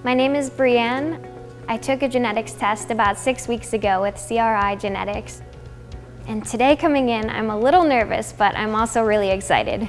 My name is Brianne. I took a genetics test about 6 weeks ago with CRI Genetics. And today coming in, I'm a little nervous, but I'm also really excited.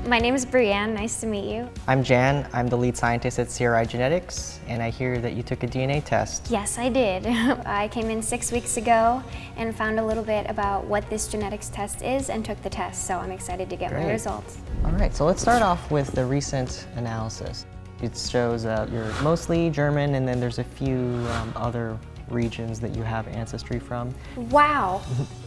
My name is Brianne, nice to meet you. I'm Jan, I'm the lead scientist at CRI Genetics, and I hear that you took a DNA test. Yes, I did. I came in 6 weeks ago and found a little bit about what this genetics test is and took the test, so I'm excited to get my results. All right, so let's start off with the recent analysis. It shows you're mostly German, and then there's a few other regions that you have ancestry from. Wow.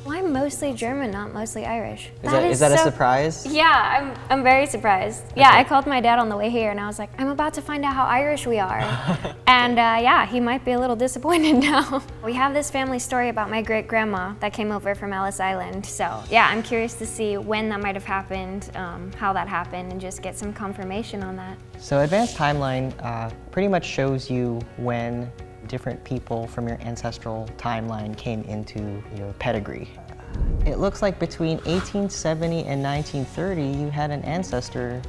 Well, I'm mostly German, not mostly Irish. Is that a surprise? Yeah, I'm very surprised. Yeah, I called my dad on the way here and I was like, I'm about to find out how Irish we are. And yeah, he might be a little disappointed now. We have this family story about my great-grandma that came over from Ellis Island. So yeah, I'm curious to see when that might have happened, how that happened, and just get some confirmation on that. So Advanced Timeline pretty much shows you when different people from your ancestral timeline came into your pedigree. It looks like between 1870 and 1930, you had an ancestor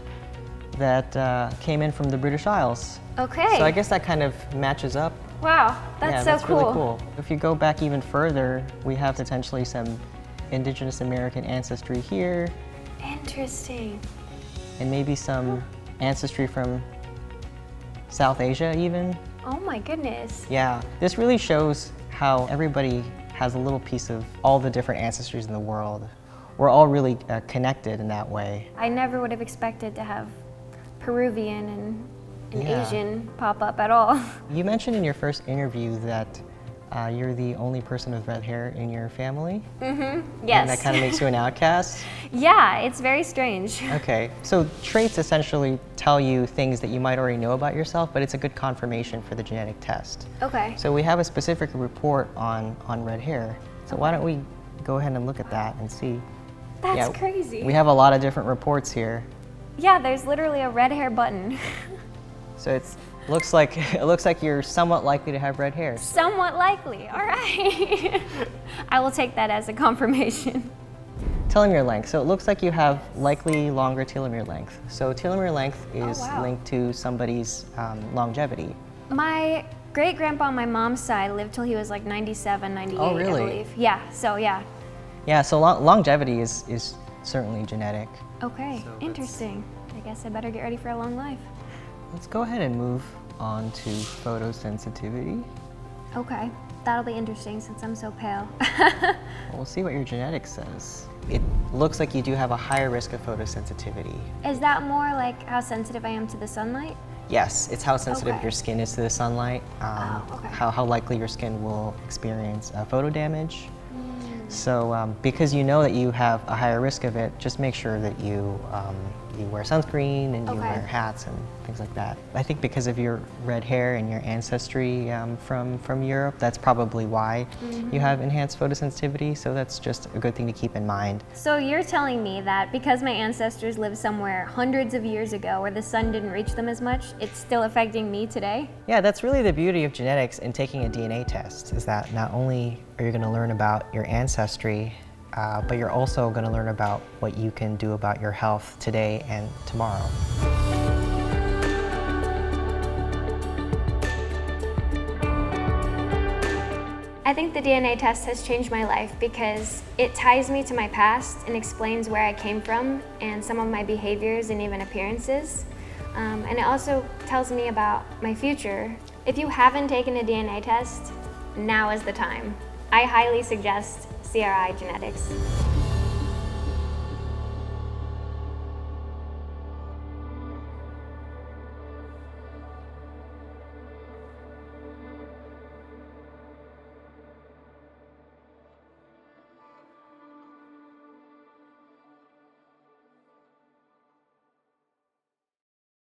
that came in from the British Isles. Okay. So I guess that kind of matches up. Wow, that's so cool. Really cool. If you go back even further, we have potentially some Indigenous American ancestry here. Interesting. And maybe some ancestry from South Asia even. Oh my goodness. Yeah, this really shows how everybody has a little piece of all the different ancestries in the world. We're all really connected in that way. I never would have expected to have Peruvian and Asian pop up at all. You mentioned in your first interview that you're the only person with red hair in your family. Mm-hmm, yes. And that kind of makes you an outcast? Yeah, it's very strange. Okay, so traits essentially tell you things that you might already know about yourself, but it's a good confirmation for the genetic test. Okay. So we have a specific report on red hair. So why don't we go ahead and look at that and see. That's crazy. We have a lot of different reports here. Yeah, there's literally a red hair button. So it looks like you're somewhat likely to have red hair. Somewhat likely, all right. I will take that as a confirmation. Telomere length. So it looks like you have likely longer telomere length. So telomere length is linked to somebody's longevity. My great-grandpa on my mom's side lived till he was like 97, 98, oh, really? I believe. Yeah, so yeah. Yeah, so longevity is certainly genetic. Okay, so interesting. I guess I better get ready for a long life. Let's go ahead and move on to photosensitivity. Okay, that'll be interesting since I'm so pale. We'll see what your genetics says. It looks like you do have a higher risk of photosensitivity. Is that more like how sensitive I am to the sunlight? Yes, it's how sensitive your skin is to the sunlight, okay. how likely your skin will experience photo damage. So because you know that you have a higher risk of it, just make sure that you wear sunscreen and you wear hats and things like that. I think because of your red hair and your ancestry from Europe, that's probably why you have enhanced photosensitivity, so that's just a good thing to keep in mind. So you're telling me that because my ancestors lived somewhere hundreds of years ago where the sun didn't reach them as much, it's still affecting me today? Yeah, that's really the beauty of genetics and taking a DNA test, is that not only are you going to learn about your ancestry, but you're also going to learn about what you can do about your health today and tomorrow. I think the DNA test has changed my life because it ties me to my past and explains where I came from and some of my behaviors and even appearances. And it also tells me about my future. If you haven't taken a DNA test, now is the time. I highly suggest CRI Genetics.